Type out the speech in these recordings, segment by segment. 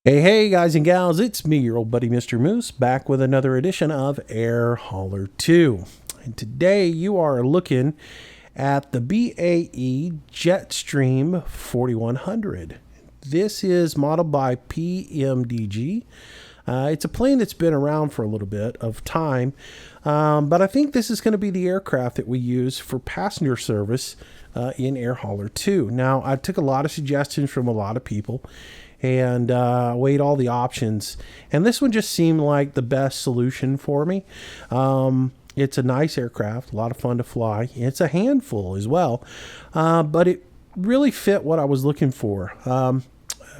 Hey guys and gals, it's me, your old buddy Mr. Moose, back with another edition of Air Hauler 2. And today you are looking at the BAE Jetstream 4100. This is modeled by PMDG. It's a plane that's been around for a little bit of time, but I think this is going to be the aircraft that we use for passenger service in Air Hauler 2. Now, I took a lot of suggestions from a lot of people and weighed all the options, and this one just seemed like the best solution for me. It's a nice aircraft, a lot of fun to fly. It's a handful as well, but it really fit what I was looking for.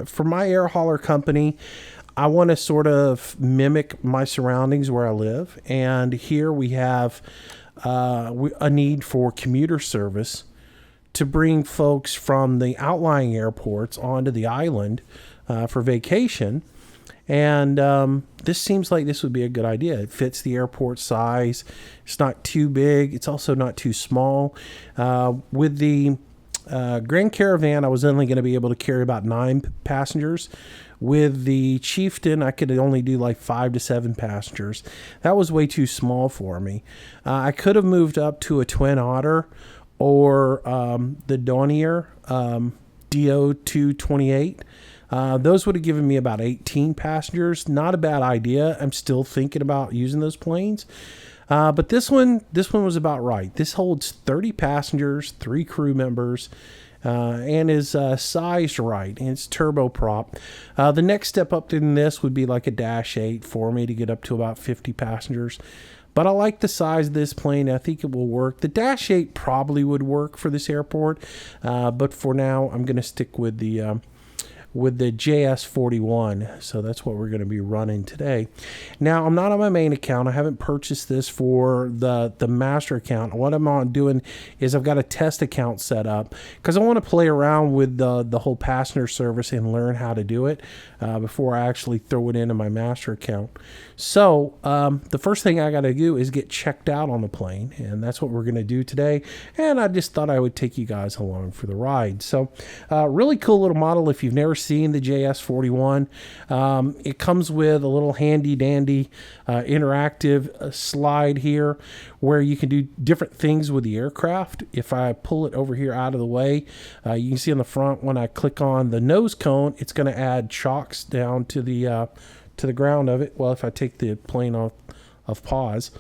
For my air hauler company, I want to sort of mimic my surroundings where I live, and here we have a need for commuter service to bring folks from the outlying airports onto the island for vacation. And this seems like this would be a good idea. It fits the airport size. It's not too big. It's also not too small. With the Grand Caravan, I was only going to be able to carry about 9 passengers. With the Chieftain, I could only do like 5 to 7 passengers. That was way too small for me. I could have moved up to a Twin Otter or the Dornier DO228. Those would have given me about 18 passengers. Not a bad idea. I'm still thinking about using those planes. But this one was about right. This holds 30 passengers, 3 crew members, and is sized right, and it's turboprop. The next step up in this would be like a Dash 8 for me to get up to about 50 passengers. But I like the size of this plane. I think it will work. The Dash 8 probably would work for this airport, but for now, I'm going to stick with the JS41. So that's what we're going to be running today. Now, I'm not on my main account. I haven't purchased this for the master account. What I'm doing is I've got a test account set up because I want to play around with the whole passenger service and learn how to do it before I actually throw it into my master account. So the first thing I got to do is get checked out on the plane, and that's what we're going to do today. And I just thought I would take you guys along for the ride. So really cool little model. If you've never seen the JS41, it comes with a little handy dandy interactive slide here where you can do different things with the aircraft. If I pull it over here out of the way, you can see on the front when I click on the nose cone, it's going to add chocks down to the ground of it. Well, if I take the plane off of pause,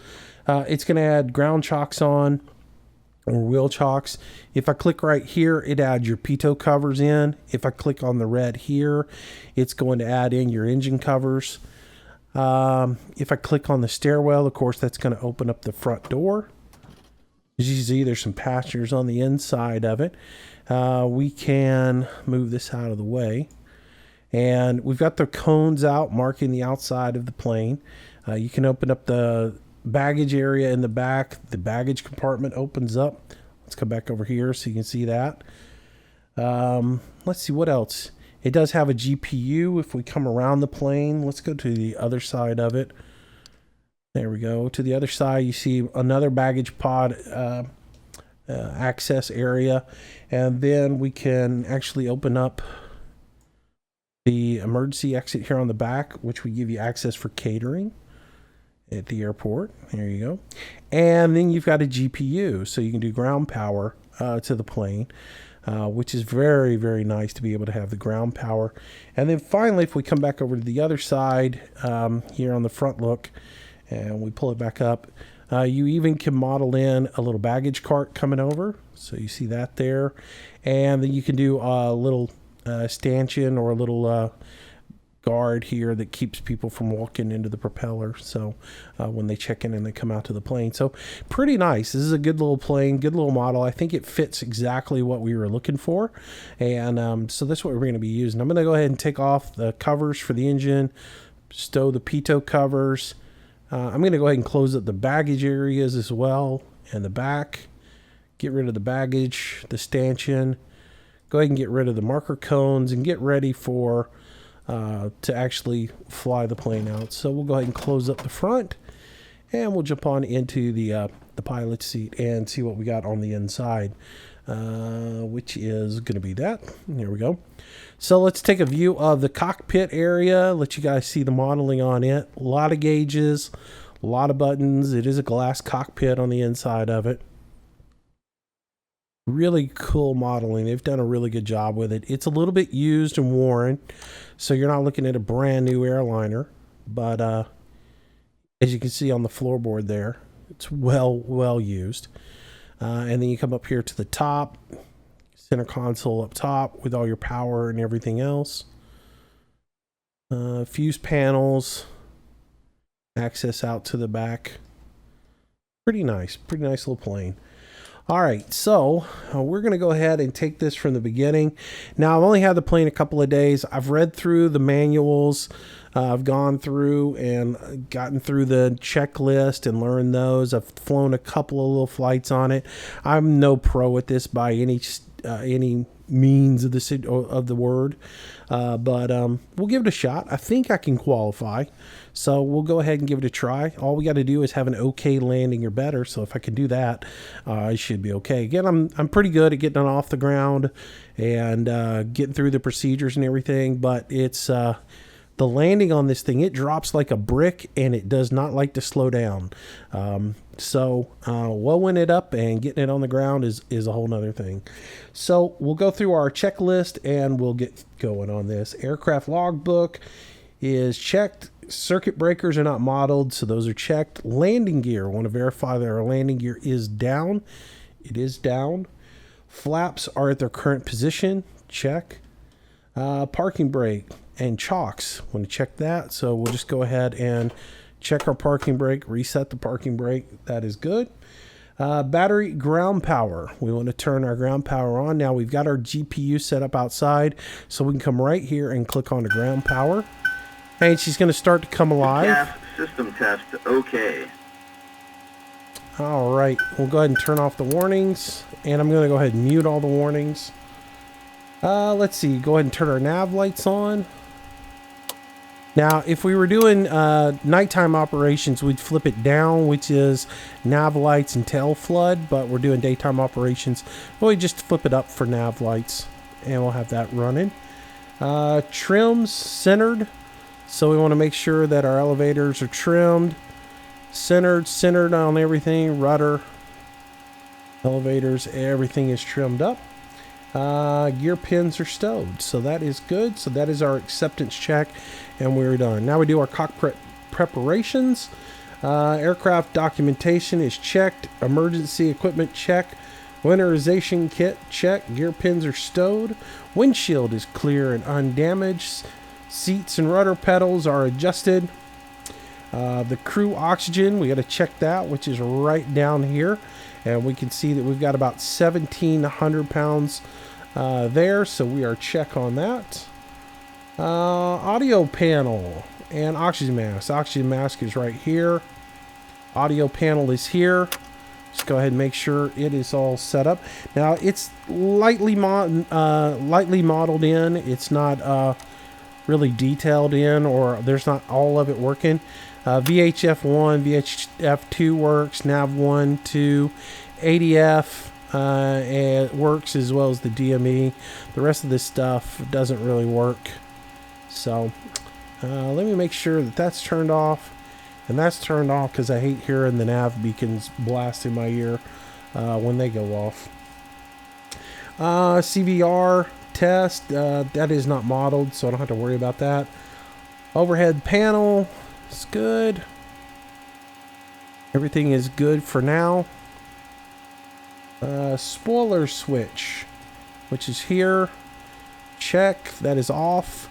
it's going to add ground chocks on, or wheel chocks. If I click right here, it adds your pitot covers in. If I click on the red here, it's going to add in your engine covers. If I click on the stairwell, of course, that's going to open up the front door. As you see, there's some passengers on the inside of it. We can move this out of the way. And we've got the cones out marking the outside of the plane. You can open up the baggage area in the back. The baggage compartment opens up. Let's come back over here so you can see that. Let's see what else. It does have a GPU. If we come around the plane, let's go to the other side of it. There we go. To the other side, you see another baggage pod access area. And then we can actually open up the emergency exit here on the back, which would give you access for catering at the airport. There you go. And then you've got a GPU, so you can do ground power to the plane, which is very, very nice to be able to have the ground power. And then finally, if we come back over to the other side here on the front look, and we pull it back up, you even can model in a little baggage cart coming over. So you see that there. And then you can do a little stanchion or a little guard here that keeps people from walking into the propeller, so when they check in and they come out to the plane. So pretty nice. This is a good little plane, good little model. I think it fits exactly what we were looking for, and so that's what we're going to be using. I'm going to go ahead and take off the covers for the engine, stow the pitot covers. I'm going to go ahead and close up the baggage areas as well, and the back. Get rid of the baggage, the stanchion. Go ahead and get rid of the marker cones and get ready for to actually fly the plane out. So we'll go ahead and close up the front, and we'll jump on into the pilot seat and see what we got on the inside. which is going to be that. There we go. So let's take a view of the cockpit area, let you guys see the modeling on it. A lot of gauges, a lot of buttons. It is a glass cockpit on the inside of it. Really cool modeling. They've done a really good job with it. It's a little bit used and worn, so you're not looking at a brand new airliner, but as you can see on the floorboard there, it's well used. And then you come up here to the top, center console up top with all your power and everything else. Fuse panels, access out to the back. Pretty nice little plane. All right, so we're going to go ahead and take this from the beginning. Now, I've only had the plane a couple of days. I've read through the manuals. I've gone through and gotten through the checklist and learned those. I've flown a couple of little flights on it. I'm no pro at this by any means of the word, but we'll give it a shot. I think I can qualify, so we'll go ahead and give it a try. All we got to do is have an okay landing or better, so if I can do that, I should be okay. Again, I'm pretty good at getting it off the ground and getting through the procedures and everything, but it's the landing on this thing, it drops like a brick and it does not like to slow down. So blowing it up and getting it on the ground is a whole nother thing. So we'll go through our checklist and we'll get going on this. Aircraft logbook is checked. Circuit breakers are not modeled, so those are checked. Landing gear, want to verify that our landing gear is down. It is down. Flaps are at their current position. Check. Parking brake and chocks, want to check that. So we'll just go ahead and check our parking brake, reset the parking brake. That is good. Battery ground power. We want to turn our ground power on. Now we've got our GPU set up outside, so we can come right here and click on the ground power. And she's going to start to come alive. System test, okay. All right, we'll go ahead and turn off the warnings, and I'm going to go ahead and mute all the warnings. Let's see, go ahead and turn our nav lights on. Now, if we were doing nighttime operations, we'd flip it down, which is nav lights and tail flood, but we're doing daytime operations. We'll just flip it up for nav lights, and we'll have that running. Trims centered, so we want to make sure that our elevators are trimmed. Centered on everything, rudder, elevators, everything is trimmed up. Gear pins are stowed, so that is good. So that is our acceptance check, and we're done. Now we do our cockpit preparations. Aircraft documentation is checked. Emergency equipment check. Winterization kit check. Gear pins are stowed. Windshield is clear and undamaged. Seats and rudder pedals are adjusted. The crew oxygen, we got to check that, which is right down here, and we can see that we've got about 1,700 pounds there, so we are check on that. Audio panel and oxygen mask. Oxygen mask is right here. Audio panel is here. Just go ahead and make sure it is all set up. Now it's lightly modeled in. It's not really detailed in, or there's not all of it working. VHF1, VHF2 works, NAV1, 2, ADF and works, as well as the DME. The rest of this stuff doesn't really work. So let me make sure that that's turned off, and that's turned off because I hate hearing the nav beacons blast in my ear when they go off. CVR test, that is not modeled, so I don't have to worry about that. Overhead panel is good. Everything is good for now. Spoiler switch, which is here. Check, that is off.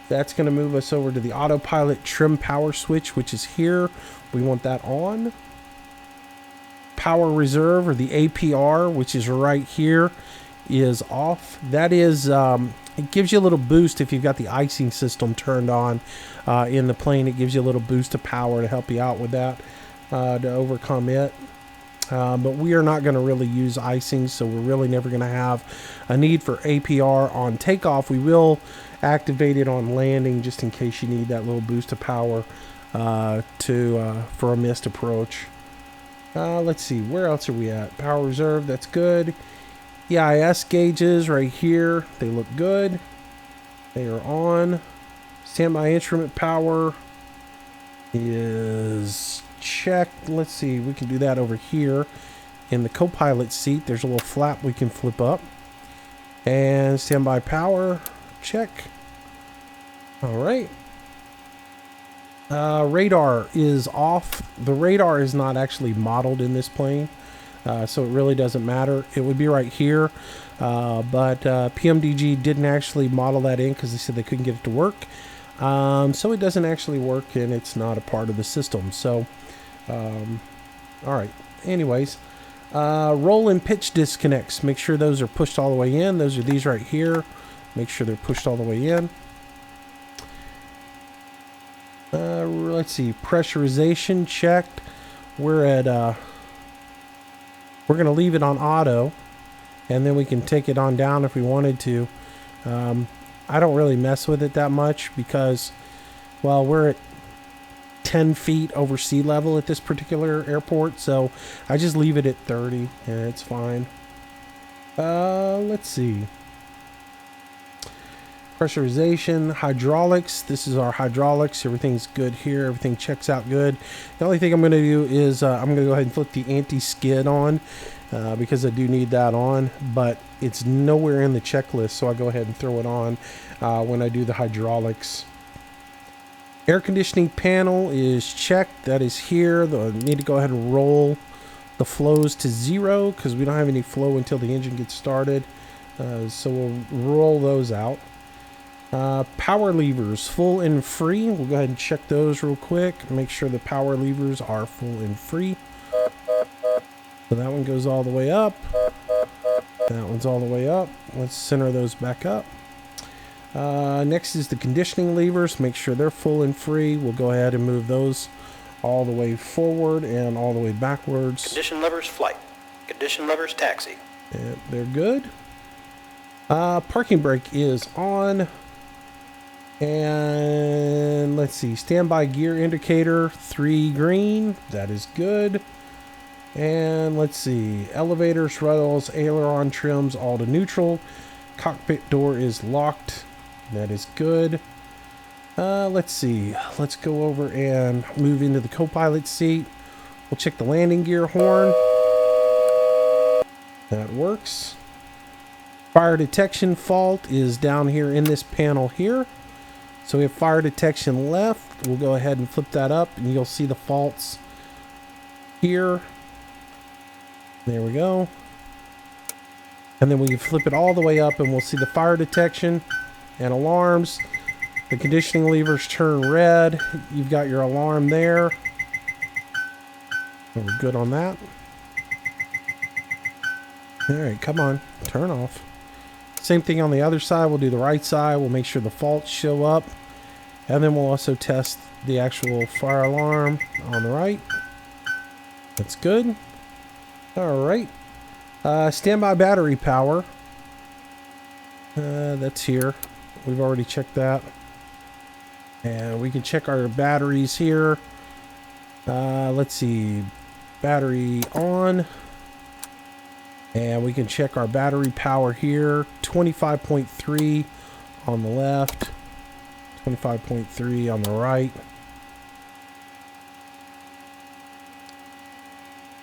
That's going to move us over to the autopilot trim power switch, which is here. We want that on. Power reserve, or the APR, which is right here, is off. That is, it gives you a little boost if you've got the icing system turned on in the plane. It gives you a little boost of power to help you out with that, to overcome it. But we are not going to really use icing, so we're really never going to have a need for APR on takeoff. We will activate it on landing just in case you need that little boost of power for a missed approach. Let's see, where else are we at? Power reserve, that's good. EIS gauges right here, they look good. They are on. Standby instrument power is checked. Let's see, we can do that over here. In the co-pilot seat, there's a little flap we can flip up. And standby power, check. All right. Radar is off. The radar is not actually modeled in this plane, so it really doesn't matter. It would be right here, but PMDG didn't actually model that in because they said they couldn't get it to work. So it doesn't actually work, and it's not a part of the system. So, all right. Anyways, roll and pitch disconnects. Make sure those are pushed all the way in. Those are these right here. Make sure they're pushed all the way in. Let's see, pressurization checked. We're at we're gonna leave it on auto, and then we can take it on down if we wanted to. I don't really mess with it that much because, well, we're at 10 feet over sea level at this particular airport, so I just leave it at 30 and it's fine. Let's see. Pressurization, hydraulics. This is our hydraulics. Everything's good here. Everything checks out good. The only thing I'm going to do is I'm going to go ahead and flip the anti-skid on because I do need that on, but it's nowhere in the checklist, so I go ahead and throw it on when I do the hydraulics. Air conditioning panel is checked. That is here. I need to go ahead and roll the flows to 0 because we don't have any flow until the engine gets started. So we'll roll those out. Power levers, full and free. We'll go ahead and check those real quick. Make sure the power levers are full and free. So that one goes all the way up. That one's all the way up. Let's center those back up. Next is the conditioning levers. Make sure they're full and free. We'll go ahead and move those all the way forward and all the way backwards. Condition levers flight. Condition levers taxi. And they're good. Parking brake is on. And let's see, standby gear indicator 3 green. That is good. And let's see, elevators, rails, aileron trims all to neutral. Cockpit door is locked. That is good. Let's see, let's go over and move into the co-pilot seat. We'll check the landing gear horn. That works. Fire detection fault is down here in this panel here. So we have fire detection left. We'll go ahead and flip that up and you'll see the faults here. There we go. And then we can flip it all the way up and we'll see the fire detection and alarms. The conditioning levers turn red. You've got your alarm there. And we're good on that. All right, come on, turn off. Same thing on the other side. We'll do the right side. We'll make sure the faults show up. And then we'll also test the actual fire alarm on the right. That's good. All right. Standby battery power. That's here. We've already checked that. And we can check our batteries here. Let's see. Battery on. And we can check our battery power here. 25.3 on the left. 25.3 on the right.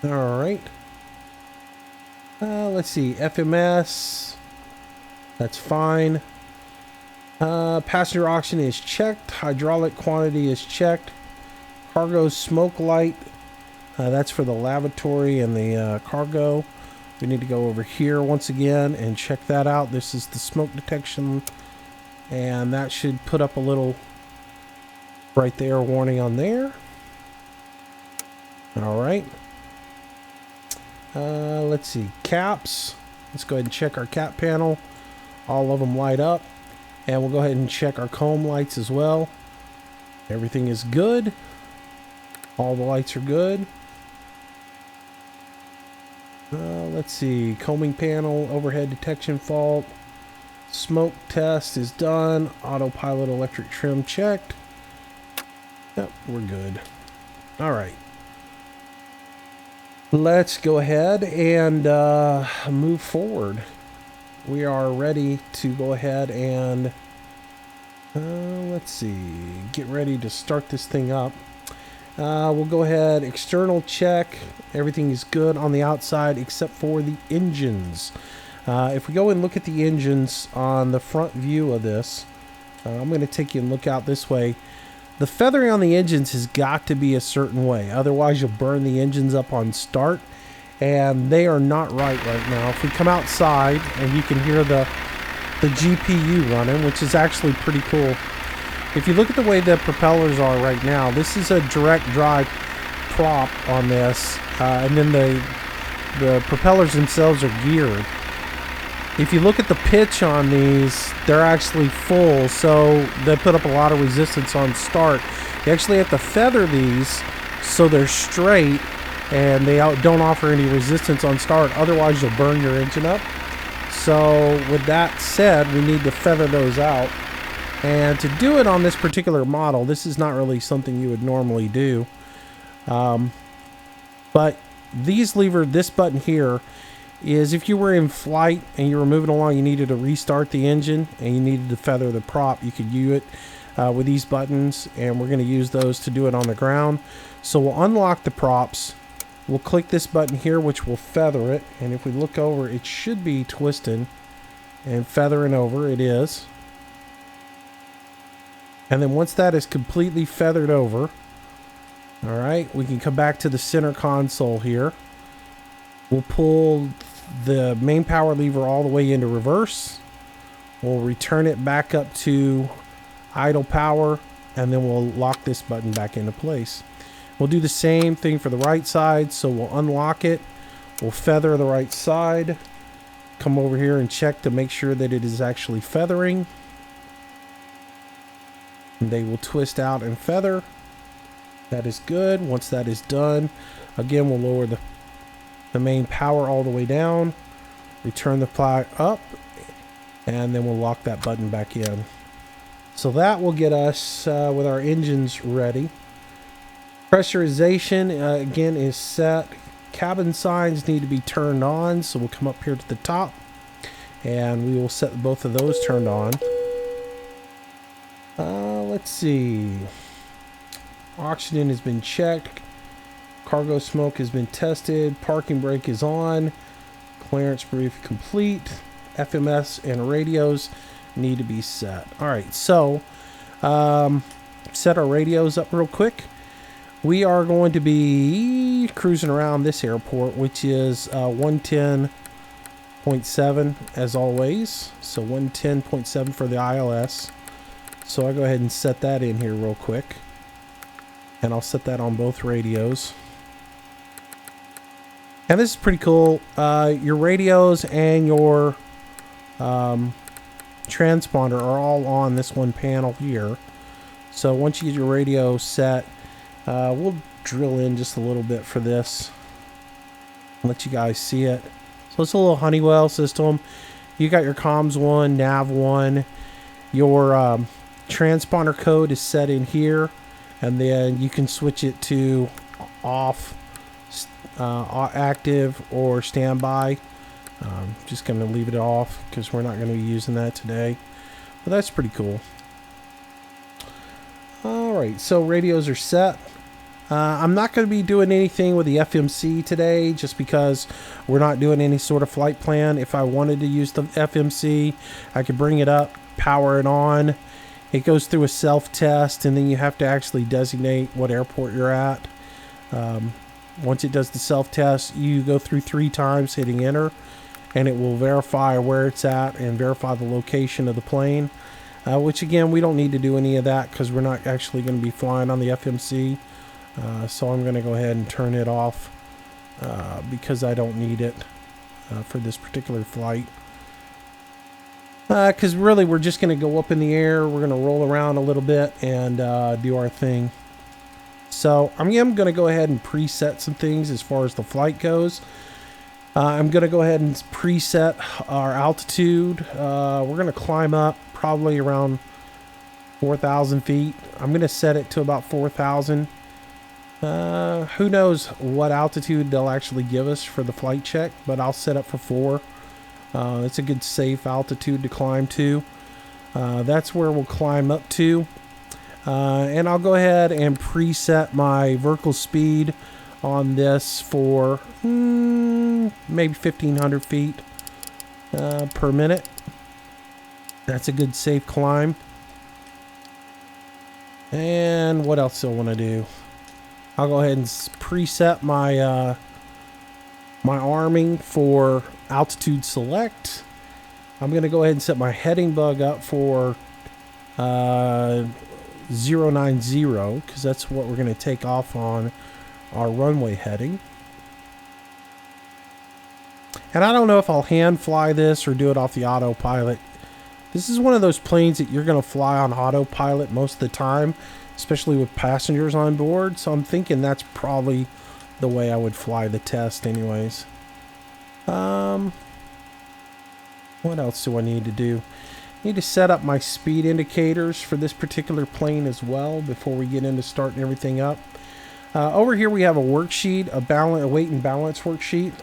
All right. Let's see. FMS. That's fine. Passenger oxygen is checked. Hydraulic quantity is checked. Cargo smoke light. That's for the lavatory and the cargo. We need to go over here once again and check that out. This is the smoke detection, and that should put up a little right there warning on there. All right. Let's see, caps. Let's go ahead and check our cap panel. All of them light up, and we'll go ahead and check our comb lights as well. Everything is good. All the lights are good. Let's see, combing panel, overhead detection fault, smoke test is done, autopilot electric trim checked. Yep, we're good. All right. let's go ahead and move forward. We are ready to go ahead and let's see, get ready to start this thing up. We'll go ahead, external check. Everything is good on the outside except for the engines. If we go and look at the engines on the front view of this, I'm going to take you and look out this way. The feathering on the engines has got to be a certain way. Otherwise, you'll burn the engines up on start. And they are not right now. If we come outside, and you can hear the GPU running, which is actually pretty cool. If you look at the way the propellers are right now, this is a direct drive prop on this. And then the propellers themselves are geared. If you look at the pitch on these, they're actually full, so they put up a lot of resistance on start. You actually have to feather these so they're straight and they don't offer any resistance on start. Otherwise, you'll burn your engine up. So with that said, we need to feather those out. And to do it on this particular model, this is not really something you would normally do. But this button here, is if you were in flight and you were moving along, you needed to restart the engine and you needed to feather the prop, you could use it with these buttons, and we're going to use those to do it on the ground. So we'll unlock the props. We'll click this button here, which will feather it, and if we look over, it should be twisting and feathering over. It is. And then once that is completely feathered over, all right, we can come back to the center console here. We'll pull the main power lever all the way into reverse. We'll return it back up to idle power, and then we'll lock this button back into place. We'll do the same thing for the right side. So we'll unlock it. We'll feather the right side. Come over here and check to make sure that it is actually feathering. And they will twist out and feather. That is good. Once that is done, again, we'll lower the main power all the way down, return the ply up, and then we'll lock that button back in. So that will get us with our engines ready. Pressurization again is set. Cabin signs need to be turned on, so we'll come up here to the top and we will set both of those turned on. Let's see, oxygen has been checked. Cargo smoke has been tested. Parking brake is on. Clearance brief complete. FMS and radios need to be set. All right, so set our radios up real quick. We are going to be cruising around this airport, which is 110.7 as always. So 110.7 for the ILS. So I'll go ahead and set that in here real quick. And I'll set that on both radios. And this is pretty cool. Your radios and your transponder are all on this one panel here. So once you get your radio set, we'll drill in just a little bit for this. Let you guys see it. So it's a little Honeywell system. You got your comms 1, nav 1. Your transponder code is set in here. And then you can switch it to off, active, or standby. Just going to leave it off because we're not going to be using that today. But that's pretty cool. Alright, so radios are set. I'm not going to be doing anything with the FMC today just because we're not doing any sort of flight plan. If I wanted to use the FMC, I could bring it up, power it on. It goes through a self-test, and then you have to actually designate what airport you're at. Once it does the self-test, you go through 3 times hitting enter, and it will verify where it's at and verify the location of the plane. Which, again, we don't need to do any of that because we're not actually going to be flying on the FMC. So I'm going to go ahead and turn it off because I don't need it for this particular flight. Because really we're just going to go up in the air, we're going to roll around a little bit and do our thing. So I'm going to go ahead and preset some things as far as the flight goes. I'm going to go ahead and preset our altitude. We're going to climb up probably around 4,000 feet. I'm going to set it to about 4,000. Who knows what altitude they'll actually give us for the flight check, but I'll set up for 4. It's a good safe altitude to climb to. That's where we'll climb up to. And I'll go ahead and preset my vertical speed on this for maybe 1,500 feet per minute. That's a good safe climb. And what else do I want to do? I'll go ahead and preset my my arming for altitude select. I'm going to go ahead and set my heading bug up for 090 because that's what we're going to take off on our runway heading. And I don't know if I'll hand fly this or do it off the autopilot. This is one of those planes that you're going to fly on autopilot most of the time, especially with passengers on board. So I'm thinking that's probably the way I would fly the test anyways. What else do I need to do? I need to set up my speed indicators for this particular plane as well before we get into starting everything up. Over here we have a worksheet, a weight and balance worksheet.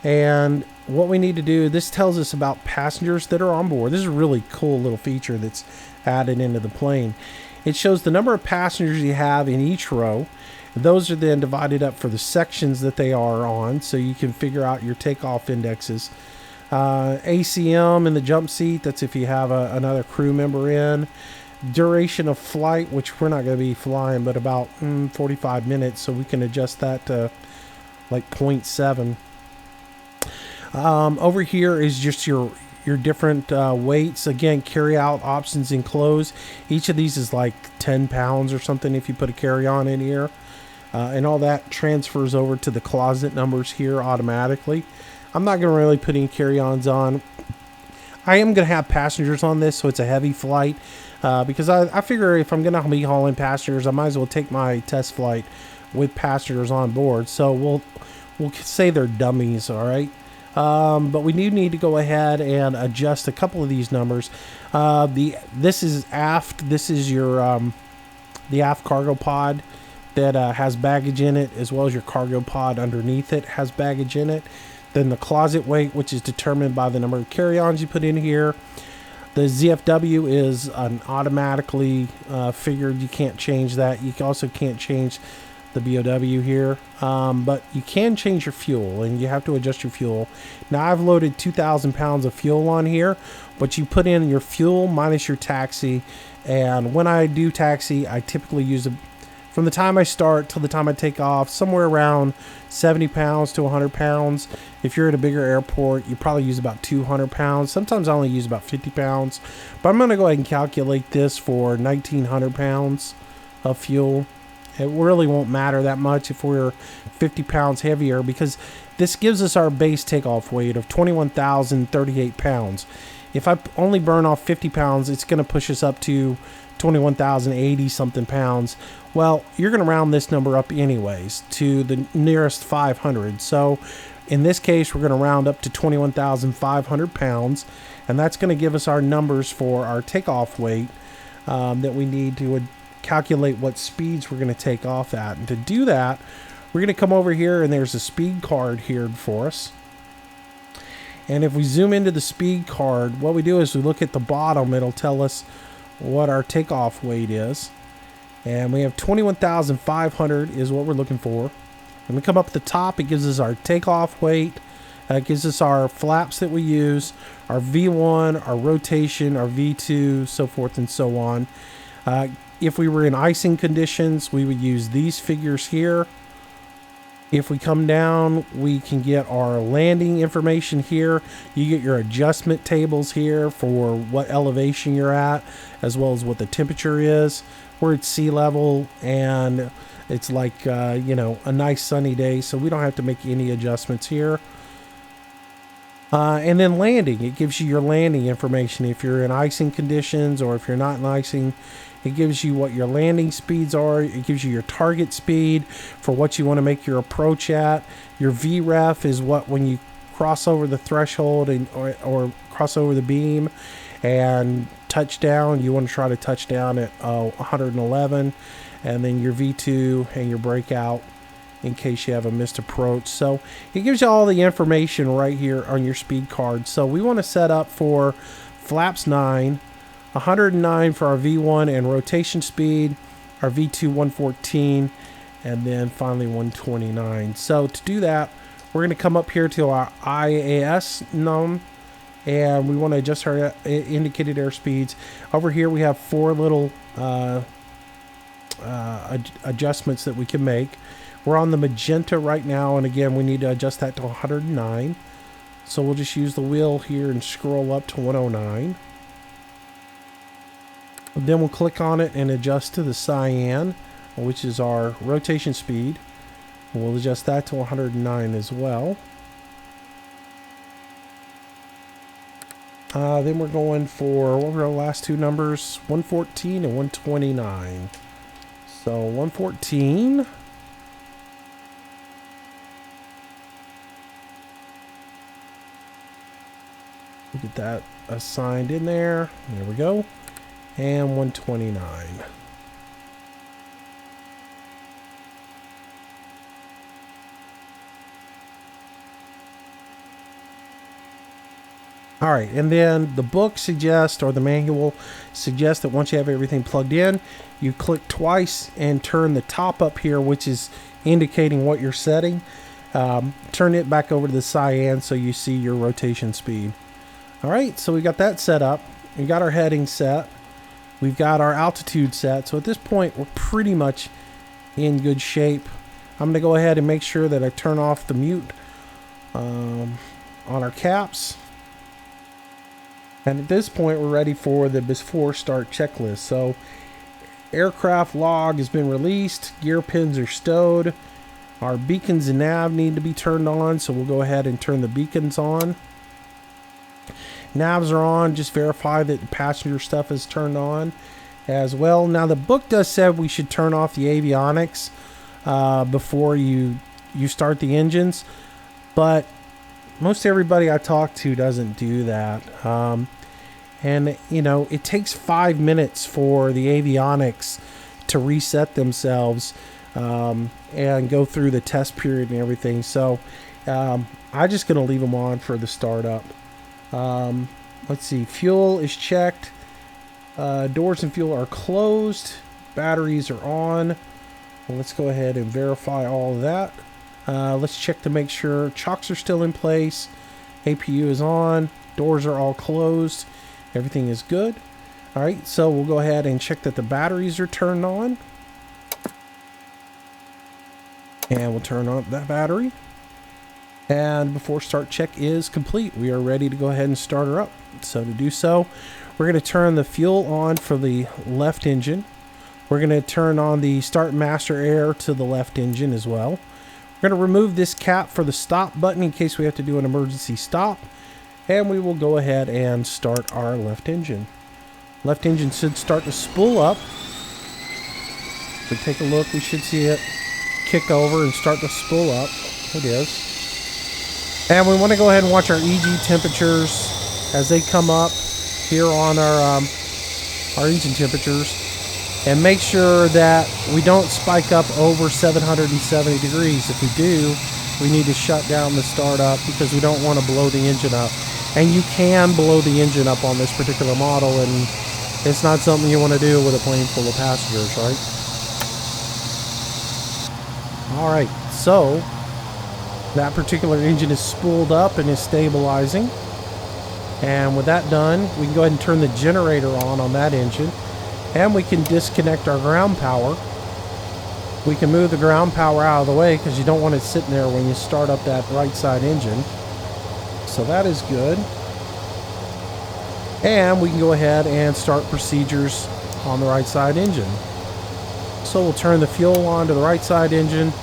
And what we need to do, this tells us about passengers that are on board. This is a really cool little feature that's added into the plane. It shows the number of passengers you have in each row. Those are then divided up for the sections that they are on, so you can figure out your takeoff indexes. ACM in the jump seat, that's if you have another crew member in. Duration of flight, which we're not going to be flying, but about 45 minutes, so we can adjust that to like 0.7. Over here is just your different weights. Again, carry out options enclosed. Each of these is like 10 pounds or something if you put a carry-on in here. And all that transfers over to the closet numbers here automatically. I'm not going to really put any carry-ons on. I am going to have passengers on this, so it's a heavy flight. Because I figure if I'm going to be hauling passengers, I might as well take my test flight with passengers on board. So we'll say they're dummies, all right? But we do need to go ahead and adjust a couple of these numbers. This is aft. This is your the aft cargo pod that has baggage in it, as well as your cargo pod underneath it has baggage in it. Then the closet weight, which is determined by the number of carry-ons you put in here. The ZFW is an automatically figured. You can't change that. You also can't change the BOW here, but you can change your fuel, and you have to adjust your fuel. Now I've loaded 2,000 pounds of fuel on here, but you put in your fuel minus your taxi. And when I do taxi, I typically use from the time I start till the time I take off, somewhere around 70 pounds to 100 pounds. If you're at a bigger airport, you probably use about 200 pounds. Sometimes I only use about 50 pounds, but I'm going to go ahead and calculate this for 1,900 pounds of fuel. It really won't matter that much if we're 50 pounds heavier, because this gives us our base takeoff weight of 21,038 pounds. If I only burn off 50 pounds, it's going to push us up to 21,080 something pounds. Well, you're going to round this number up anyways to the nearest 500. So in this case, we're going to round up to 21,500 pounds, and that's going to give us our numbers for our takeoff weight that we need to calculate what speeds we're going to take off at. And to do that, we're going to come over here, and there's a speed card here for us. And if we zoom into the speed card, what we do is we look at the bottom. It'll tell us what our takeoff weight is, and we have 21,500 is what we're looking for. When we come up at the top, it gives us our takeoff weight. It gives us our flaps that we use, our V1, our rotation, our V2, so forth and so on. If we were in icing conditions, we would use these figures here. If we come down, we can get our landing information here. You get your adjustment tables here for what elevation you're at, as well as what the temperature is. We're at sea level, and it's like, you know, a nice sunny day, so we don't have to make any adjustments here. And then landing, it gives you your landing information. If you're in icing conditions or if you're not in icing, it gives you what your landing speeds are. It gives you your target speed for what you want to make your approach at. Your VREF is what when you cross over the threshold or cross over the beam. And touchdown, you want to try to touch down at 111, and then your V2 and your breakout in case you have a missed approach. So it gives you all the information right here on your speed card. So we want to set up for flaps 9, 109 for our V1 and rotation speed, our V2 114, and then finally 129. So to do that, we're going to come up here to our IAS num, and we want to adjust our indicated airspeeds. Over here we have 4 little adjustments that we can make. We're on the magenta right now, and again we need to adjust that to 109. So we'll just use the wheel here and scroll up to 109. Then we'll click on it and adjust to the cyan, which is our rotation speed. We'll adjust that to 109 as well. Then we're going for, what were our last 2 numbers? 114 and 129. So 114. Get that assigned in there. There we go. And 129. All right, and then the book suggests, or the manual suggests, that once you have everything plugged in, you click twice and turn the top up here, which is indicating what you're setting. Turn it back over to the cyan so you see your rotation speed. All right, so we got that set up. We got our heading set. We've got our altitude set. So at this point, we're pretty much in good shape. I'm going to go ahead and make sure that I turn off the mute on our caps. And at this point, we're ready for the before start checklist. So aircraft log has been released. Gear pins are stowed. Our beacons and nav need to be turned on. So we'll go ahead and turn the beacons on. Navs are on. Just verify that the passenger stuff is turned on as well. Now the book does say we should turn off the avionics before you start the engines, but most everybody I talk to doesn't do that. And you know, it takes 5 minutes for the avionics to reset themselves and go through the test period and everything. So I'm just going to leave them on for the startup. Let's see, fuel is checked, doors and fuel are closed, batteries are on. Well, let's go ahead and verify all of that. Let's check to make sure chocks are still in place, APU is on, doors are all closed, everything is good. All right, so we'll go ahead and check that the batteries are turned on, and we'll turn on that battery. And before start check is complete, we are ready to go ahead and start her up. So to do so, we're going to turn the fuel on for the left engine. We're going to turn on the start master air to the left engine as well. We're going to remove this cap for the stop button in case we have to do an emergency stop. And we will go ahead and start our left engine. Left engine should start to spool up. If we take a look, we should see it kick over and start to spool up. It is. And we want to go ahead and watch our EG temperatures as they come up here on our engine temperatures, and make sure that we don't spike up over 770 degrees. If we do, we need to shut down the startup because we don't want to blow the engine up. And you can blow the engine up on this particular model, and it's not something you want to do with a plane full of passengers, right? All right, so that particular engine is spooled up and is stabilizing. And with that done, we can go ahead and turn the generator on that engine. And we can disconnect our ground power. We can move the ground power out of the way because you don't want it sitting there when you start up that right side engine. So that is good. And we can go ahead and start procedures on the right side engine. So we'll turn the fuel on to the right side engine.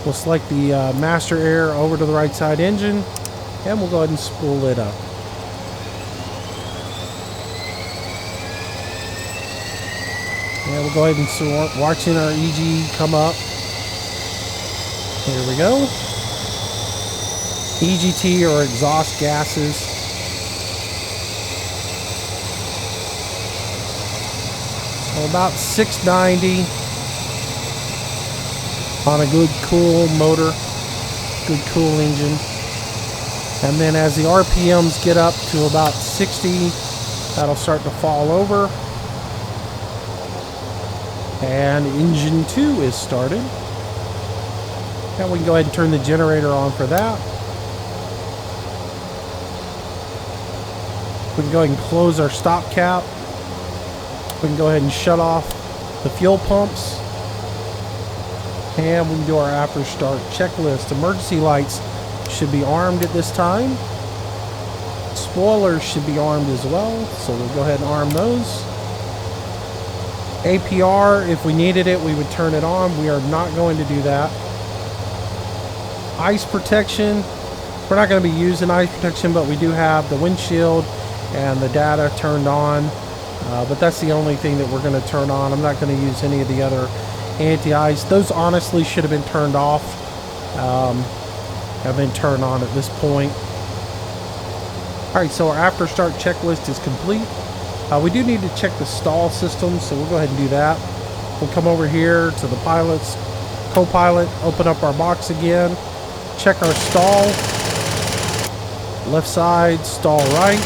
We'll select the master air over to the right side engine, and we'll go ahead and spool it up. And we'll go ahead and start watching our EG come up. Here we go. EGT, or exhaust gases. about 690 on a good cool motor, good cool engine. And then as the RPMs get up to about 60, that'll start to fall over. And engine 2 is started. Now we can go ahead and turn the generator on for that. We can go ahead and close our stop cap. We can go ahead and shut off the fuel pumps. And we can do our after start checklist. Emergency lights should be armed at this time. Spoilers should be armed as well, so we'll go ahead and arm those. APR, if we needed it, we would turn it on. We are not going to do that. Ice protection, we're not going to be using ice protection, but we do have the windshield and the data turned on. But that's the only thing that we're going to turn on. I'm not going to use any of the other anti-ice. Those honestly should have been turned off. Have been turned on at this point. Alright, so our after start checklist is complete. We do need to check the stall system, so we'll go ahead and do that. We'll come over here to the pilot's co-pilot, open up our box again, check our stall. Left side, stall right.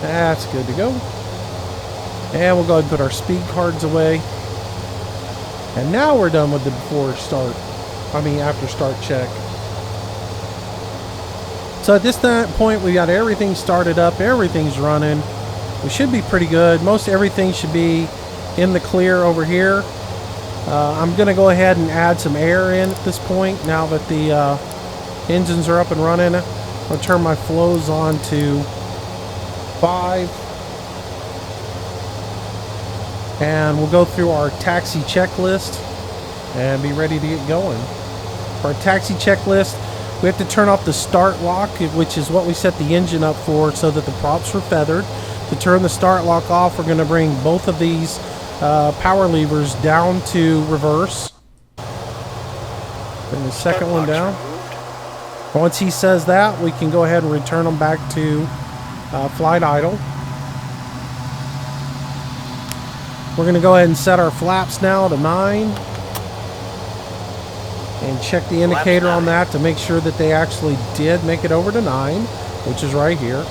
That's good to go. And we'll go ahead and put our speed cards away. And now we're done with the after start check. So at this point, we got everything started up, everything's running. We should be pretty good. Most everything should be in the clear over here. I'm going to go ahead and add some air in at this point now that the engines are up and running. I'll turn my flows on to 5. And we'll go through our taxi checklist and be ready to get going. For our taxi checklist, we have to turn off the start lock, which is what we set the engine up for so that the props are feathered. To turn the start lock off, we're going to bring both of these power levers down to reverse. Bring the second one down. Once he says that, we can go ahead and return them back to flight idle. We're going to go ahead and set our flaps now to 9. And check the indicator on that to make sure that they actually did make it over to 9, which is right here.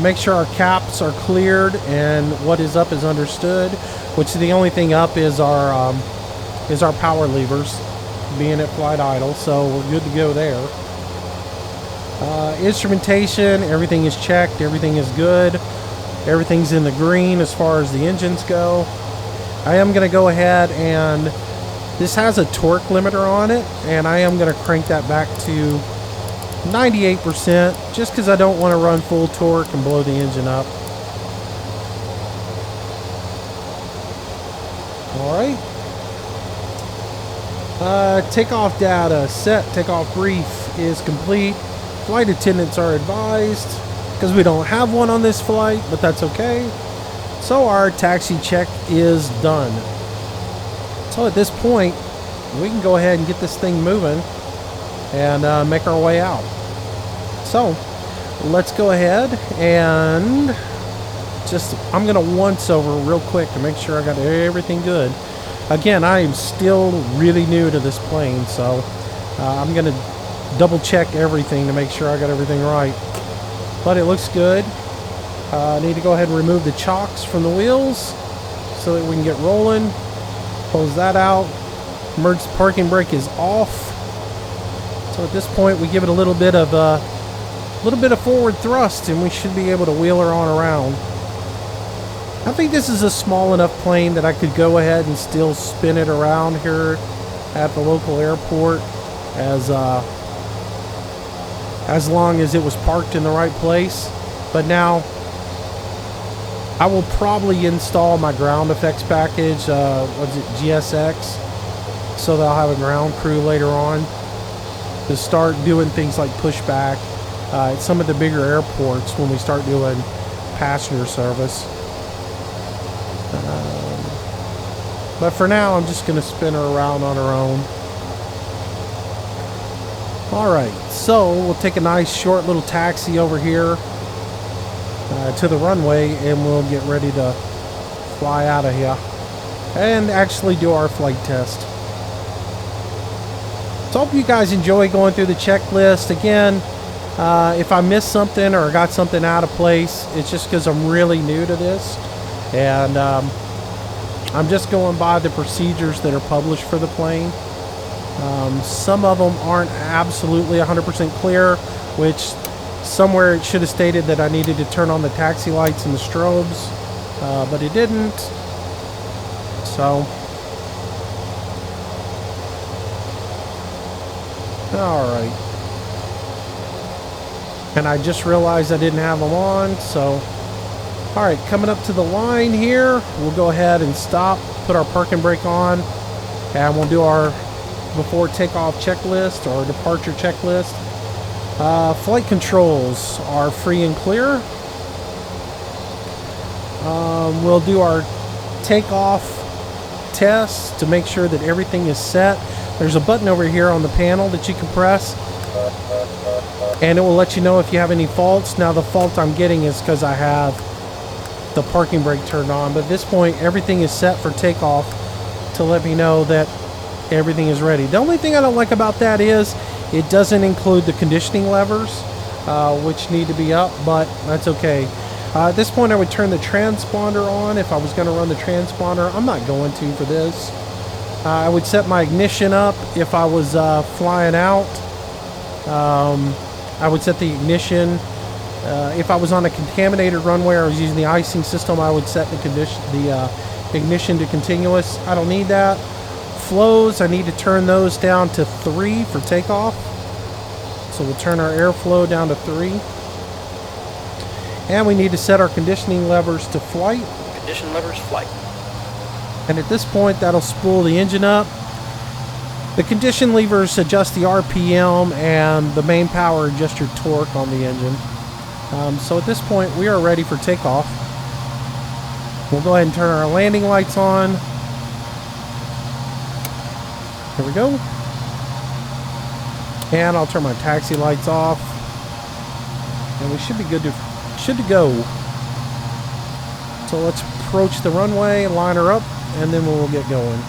Make sure our caps are cleared and what is up is understood, which the only thing up is our power levers being at flight idle, so we're good to go there. Instrumentation, everything is checked, everything is good. Everything's in the green as far as the engines go. I am going to go ahead and this has a torque limiter on it, and I am going to crank that back to 98% just because I don't want to run full torque and blow the engine up. Alright. Takeoff data set. Takeoff brief is complete. Flight attendants are advised because we don't have one on this flight, but that's okay. So our taxi check is done. So at this point, we can go ahead and get this thing moving and make our way out. So let's go ahead and I'm going to once over real quick to make sure I got everything good. Again, I am still really new to this plane, so I'm going to double check everything to make sure I got everything right. But it looks good. I need to go ahead and remove the chocks from the wheels so that we can get rolling. Close that out. Emergency parking brake is off. So at this point, we give it a little bit of forward thrust, and we should be able to wheel her on around. I think this is a small enough plane that I could go ahead and still spin it around here at the local airport as long as it was parked in the right place. But now I will probably install my ground effects package, GSX, so that I'll have a ground crew later on to start doing things like pushback at some of the bigger airports when we start doing passenger service. But for now, I'm just going to spin her around on her own. Alright, so we'll take a nice short little taxi over here. to the runway, and we'll get ready to fly out of here and actually do our flight test. So I hope you guys enjoy going through the checklist. Again, if I missed something or got something out of place, it's just because I'm really new to this, and I'm just going by the procedures that are published for the plane. Some of them aren't absolutely 100% clear, which somewhere it should have stated that I needed to turn on the taxi lights and the strobes, but it didn't. So, alright. And I just realized I didn't have them on, so alright, coming up to the line here, we'll go ahead and stop, put our parking brake on, and we'll do our before takeoff checklist or departure checklist. Flight controls are free and clear. We'll do our takeoff test to make sure that everything is set. There's a button over here on the panel that you can press, and it will let you know if you have any faults. Now the fault I'm getting is because I have the parking brake turned on, but at this point everything is set for takeoff to let me know that everything is ready. The only thing I don't like about that is it doesn't include the conditioning levers, which need to be up, but that's okay. At this point I would turn the transponder on if I was going to run the transponder. I'm not going to for this. I would set my ignition up if I was flying out. I would set the ignition. If I was on a contaminated runway or I was using the icing system, I would set the ignition to continuous. I don't need that. Flows, I need to turn those down to 3 for takeoff. So we'll turn our airflow down to 3. And we need to set our conditioning levers to flight. Condition levers flight. And at this point, that'll spool the engine up. The condition levers adjust the RPM, and the main power adjusts your torque on the engine. So at this point, we are ready for takeoff. We'll go ahead and turn our landing lights on. Here we go. And I'll turn my taxi lights off. And we should be good to go. So let's approach the runway, line her up, and then we'll get going.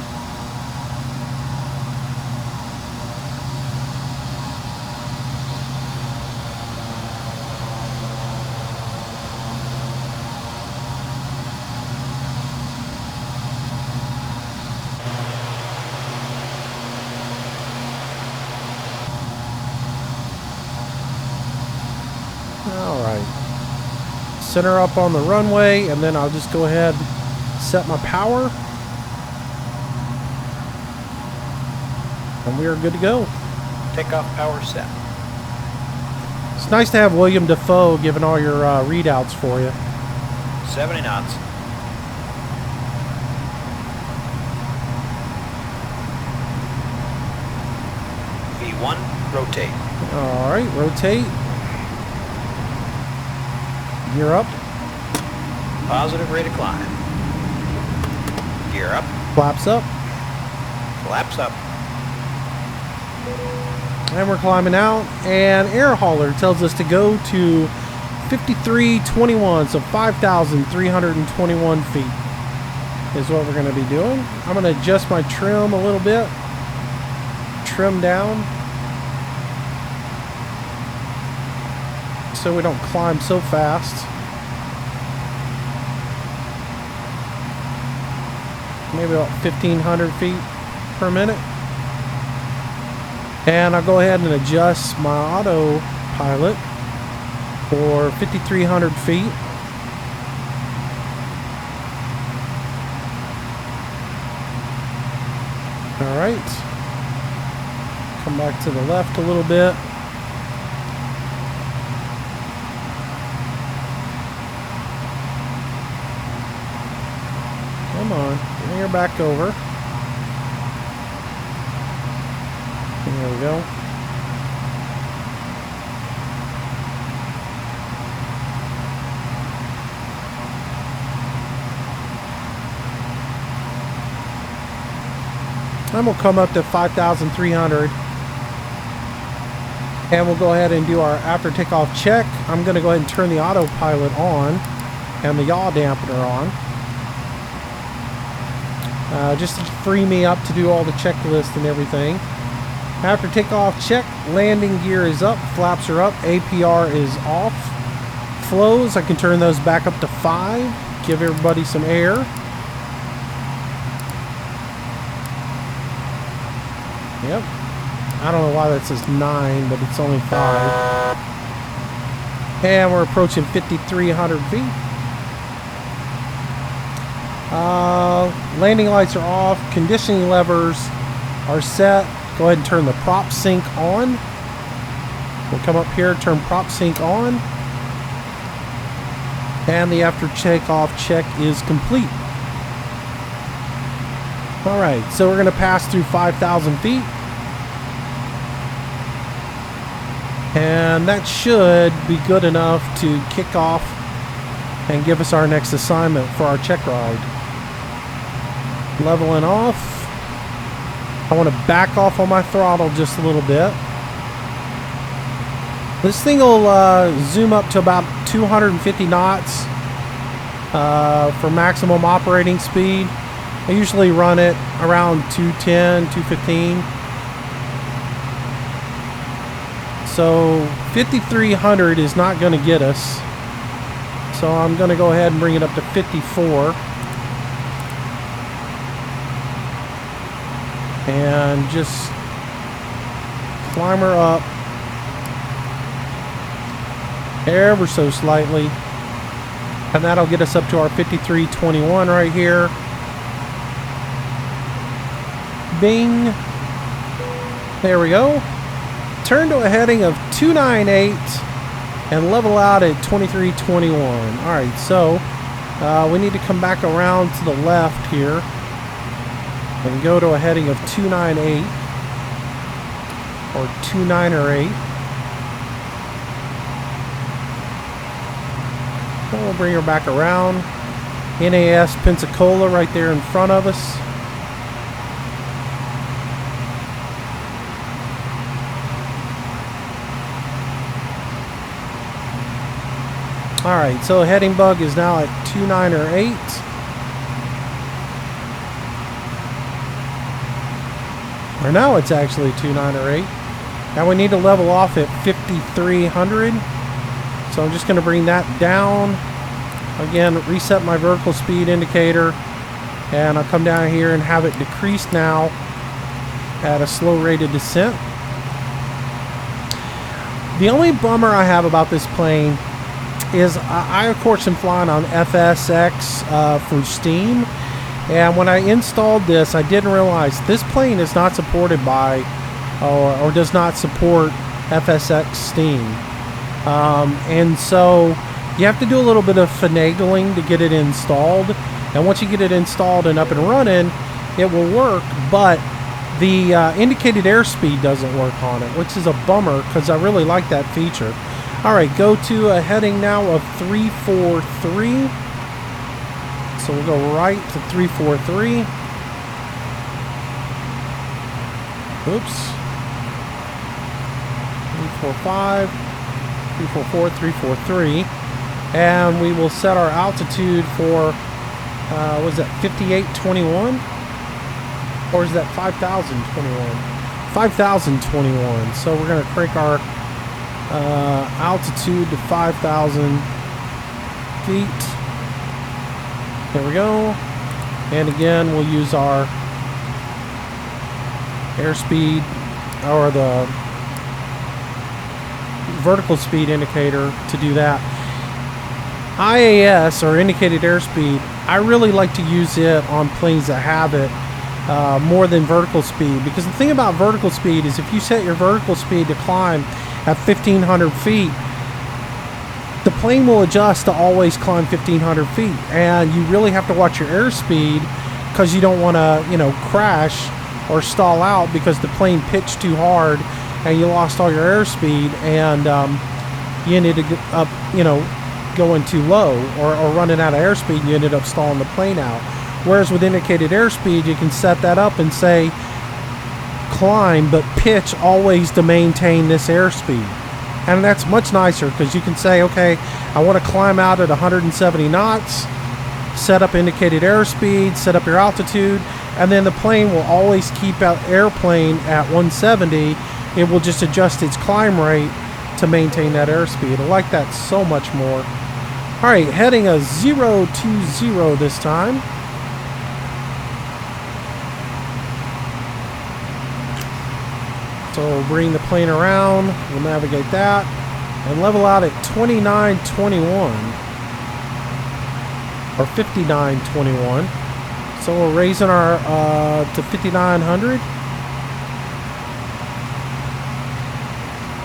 Center up on the runway, and then I'll just go ahead and set my power, and we are good to go. Takeoff power set. It's nice to have William Defoe giving all your readouts for you. 70 knots. V1, rotate. Alright, rotate. Gear up. Positive rate of climb. Gear up. Flaps up. Flaps up. And we're climbing out. And air hauler tells us to go to 5321, so 5,321 feet is what we're going to be doing. I'm going to adjust my trim a little bit. Trim down, so we don't climb so fast. Maybe about 1,500 feet per minute. And I'll go ahead and adjust my autopilot for 5,300 feet. All right. Come back to the left a little bit. Come on, bring her back over. There we go. And we'll come up to 5,300. And we'll go ahead and do our after takeoff check. I'm going to go ahead and turn the autopilot on and the yaw dampener on. Just to free me up to do all the checklist and everything. After takeoff check, landing gear is up, flaps are up, APR is off. Flows, I can turn those back up to 5, give everybody some air. Yep. I don't know why that says 9, but it's only 5. And we're approaching 5,300 feet. Landing lights are off. Conditioning levers are set. Go ahead and turn the prop sync on. We'll come up here, turn prop sync on. And the after takeoff check is complete. Alright, so we're going to pass through 5,000 feet. And that should be good enough to kick off and give us our next assignment for our check ride. Leveling off. I want to back off on my throttle just a little bit. This thing will zoom up to about 250 knots for maximum operating speed. I usually run it around 210, 215. So 5,300 is not going to get us. So I'm going to go ahead and bring it up to 54. And just climb her up ever so slightly. And that'll get us up to our 5321 right here. Bing. There we go. Turn to a heading of 298 and level out at 2321. Alright, so we need to come back around to the left here and go to a heading of 298 or 298. And we'll bring her back around. NAS Pensacola right there in front of us. Alright, so heading bug is now at 298. Or now it's actually 298. Now we need to level off at 5,300. So I'm just going to bring that down. Again, reset my vertical speed indicator. And I'll come down here and have it decreased now at a slow rate of descent. The only bummer I have about this plane is I of course am flying on FSX for Steam, and when I installed this I didn't realize this plane is not supported by or does not support FSX Steam, and so you have to do a little bit of finagling to get it installed, and once you get it installed and up and running it will work, but the indicated airspeed doesn't work on it, which is a bummer because I really like that feature. Alright, go to a heading now of 343. So we'll go right to 343. Oops. 345, 344, 343. And we will set our altitude for, what is that, 5821? Or is that 5,021? 5,021. So we're going to crank our altitude to 5,000 feet. There we go. And again, we'll use our airspeed or the vertical speed indicator to do that. IAS, or indicated airspeed, I really like to use it on planes that have it more than vertical speed, because the thing about vertical speed is if you set your vertical speed to climb at 1,500 feet, the plane will adjust to always climb 1,500 feet, and you really have to watch your airspeed because you don't want to, crash or stall out because the plane pitched too hard and you lost all your airspeed, and you ended up, going too low or running out of airspeed, and you ended up stalling the plane out. Whereas with indicated airspeed, you can set that up and say, climb, but pitch always to maintain this airspeed. And that's much nicer because you can say, okay, I want to climb out at 170 knots, set up indicated airspeed, set up your altitude, and then the plane will always keep out airplane at 170. It will just adjust its climb rate to maintain that airspeed. I like that so much more. All right, heading a 020 this time. So we'll bring the plane around, we'll navigate that, and level out at 2921, or 5921. So we're raising our, to 5,900.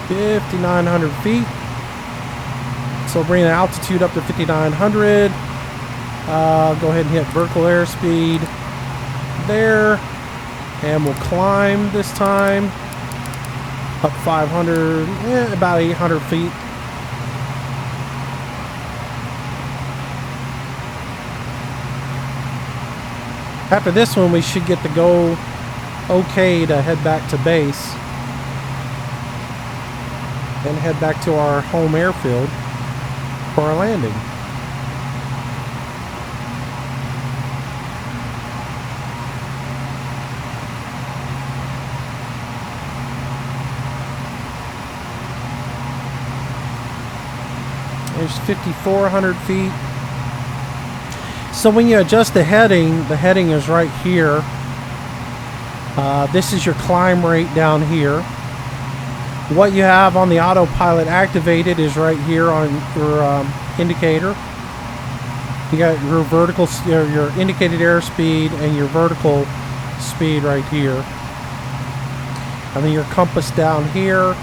5,900 feet. So bring the altitude up to 5,900. Go ahead and hit vertical airspeed there. And we'll climb this time. Up 500, about 800 feet. After this one, we should get to go okay to head back to base. And head back to our home airfield for our landing. There's 5,400 feet. So when you adjust the heading is right here. This is your climb rate down here. What you have on the autopilot activated is right here on your indicator. You got your vertical, your indicated airspeed and your vertical speed right here. And then your compass down here.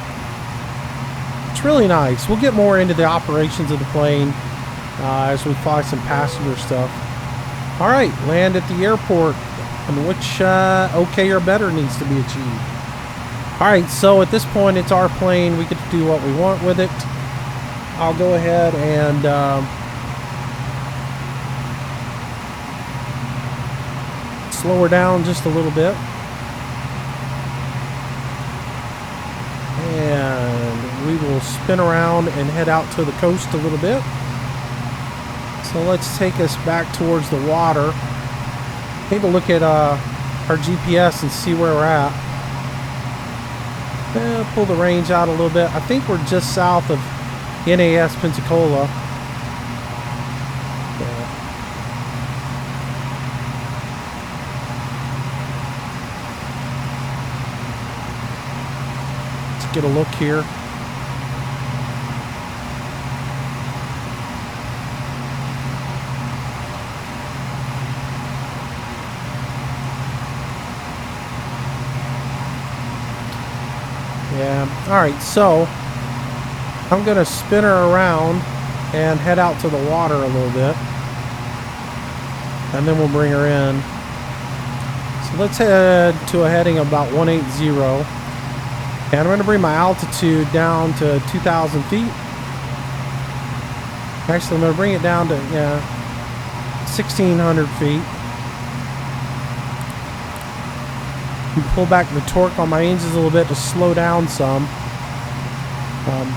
It's really nice. We'll get more into the operations of the plane as we fly some passenger stuff. All right, land at the airport, on which okay or better needs to be achieved. All right, so at this point, it's our plane. We get to do what we want with it. I'll go ahead and slow her down just a little bit. And we will spin around and head out to the coast a little bit. So let's take us back towards the water. Take a look at our GPS and see where we're at. Pull the range out a little bit. I think we're just south of NAS Pensacola. Let's get a look here. Yeah, alright, so I'm going to spin her around and head out to the water a little bit. And then we'll bring her in. So let's head to a heading of about 180. And I'm going to bring my altitude down to 2,000 feet. Actually, I'm going to bring it down to 1,600 feet. Pull back the torque on my engines a little bit to slow down some.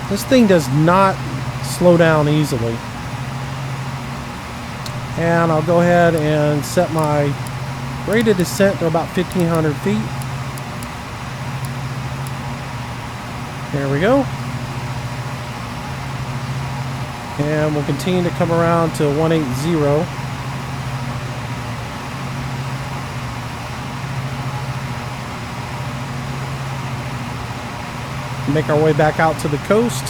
This thing does not slow down easily. And I'll go ahead and set my rate of descent to about 1,500 feet. There we go. And we'll continue to come around to 180. Make our way back out to the coast,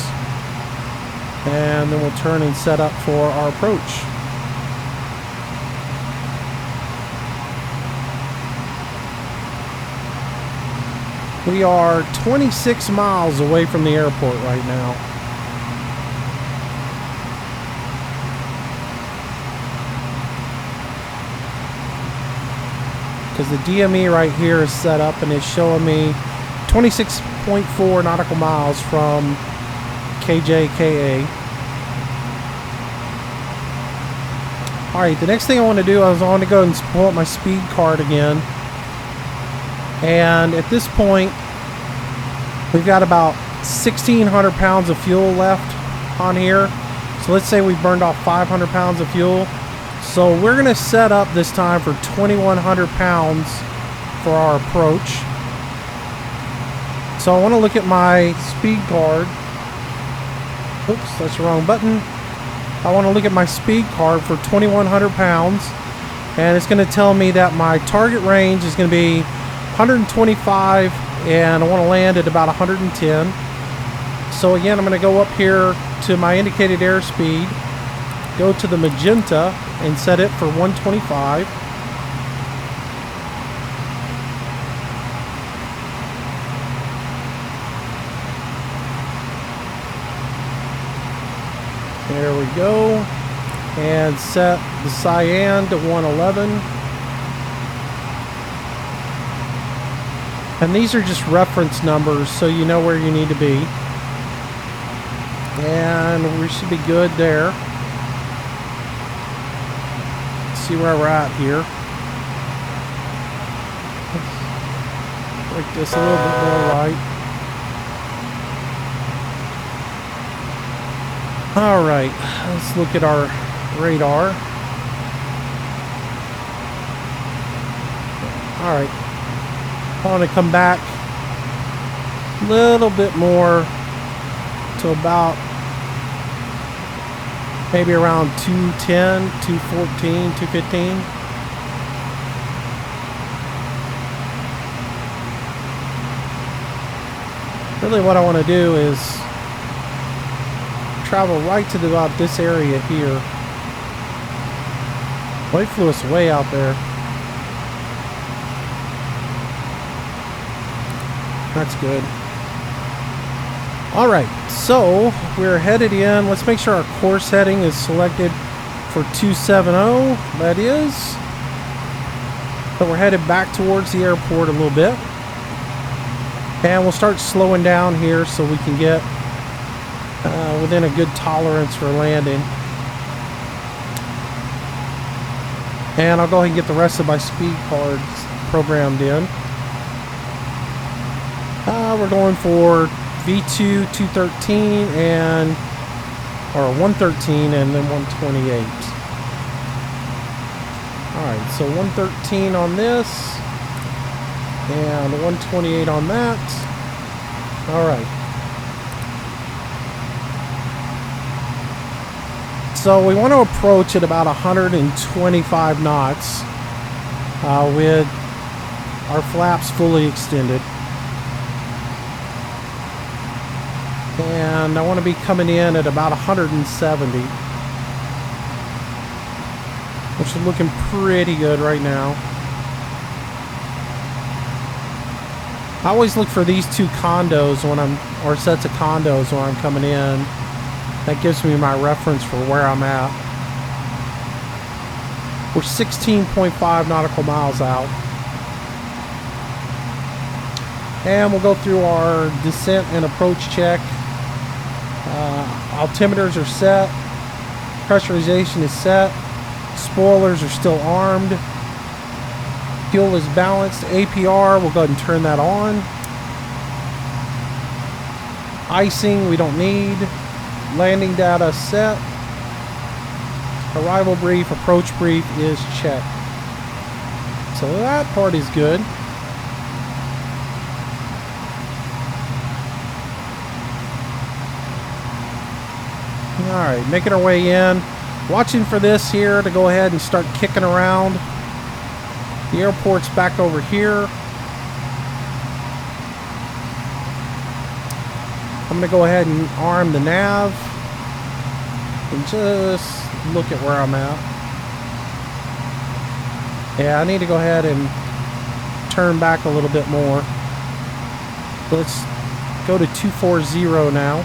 and then we'll turn and set up for our approach. We are 26 miles away from the airport right now. Because the DME right here is set up and it's showing me 26.4 nautical miles from KJKA. Alright, the next thing I want to do is I want to go and pull up my speed card again. And at this point, we've got about 1,600 pounds of fuel left on here. So let's say we burned off 500 pounds of fuel. So we're going to set up this time for 2,100 pounds for our approach. So I want to look at my speed card. Oops, that's the wrong button. I want to look at my speed card for 2,100 pounds. And it's going to tell me that my target range is going to be 125, and I want to land at about 110. So again, I'm going to go up here to my indicated airspeed, go to the magenta, and set it for 125. There we go. And set the cyan to 111. And these are just reference numbers, so you know where you need to be. And we should be good there. Let's see where we're at here. Let's break this a little bit more right. All right, let's look at our radar. All right, I want to come back a little bit more to about maybe around 210, 214, 215. Really what I want to do is travel right to about this area here. Well, he flew us way out there. That's good. All right, so we're headed in. Let's make sure our course heading is selected for 270. That is. So we're headed back towards the airport a little bit. And we'll start slowing down here so we can get within a good tolerance for landing. And I'll go ahead and get the rest of my speed cards programmed in. We're going for V2 213 or 113 and then 128. Alright, so 113 on this and 128 on that. Alright. So we want to approach at about 125 knots with our flaps fully extended. And I want to be coming in at about 170, which is looking pretty good right now. I always look for these two condos when or sets of condos when I'm coming in. That gives me my reference for where I'm at. We're 16.5 nautical miles out. And we'll go through our descent and approach check. Altimeters are set. Pressurization is set. Spoilers are still armed. Fuel is balanced. APR, we'll go ahead and turn that on. Icing, we don't need. Landing data set. Arrival brief, approach brief is checked. So that part is good. Alright, making our way in. Watching for this here to go ahead and start kicking around. The airport's back over here. I'm going to go ahead and arm the nav and just look at where I'm at. Yeah, I need to go ahead and turn back a little bit more. Let's go to 240 now.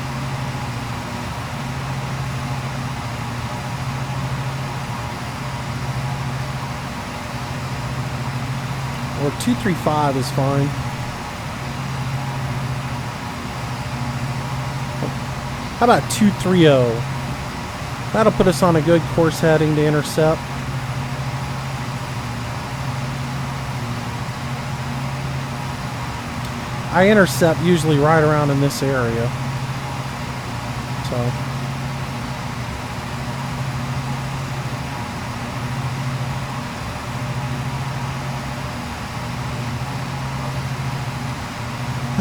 Or 235 is fine. How about 230? That'll put us on a good course heading to intercept. I intercept usually right around in this area. So.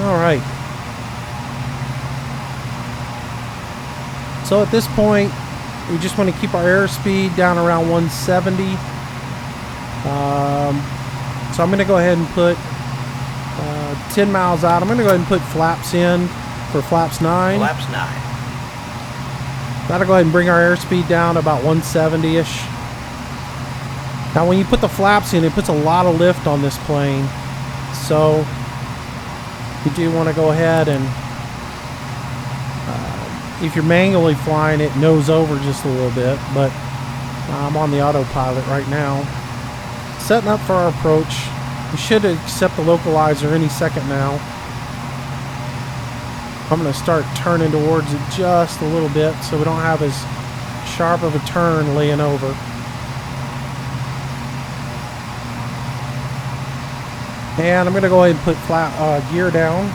All right. So at this point, we just want to keep our airspeed down around 170. So I'm going to go ahead and put 10 miles out. I'm going to go ahead and put flaps in for flaps 9. Flaps 9. That'll go ahead and bring our airspeed down to about 170-ish. Now when you put the flaps in, it puts a lot of lift on this plane. So you do want to go ahead and, if you're manually flying it, nose over just a little bit. But I'm on the autopilot right now. Setting up for our approach. We should accept the localizer any second now. I'm going to start turning towards it just a little bit so we don't have as sharp of a turn laying over. And I'm going to go ahead and put gear down.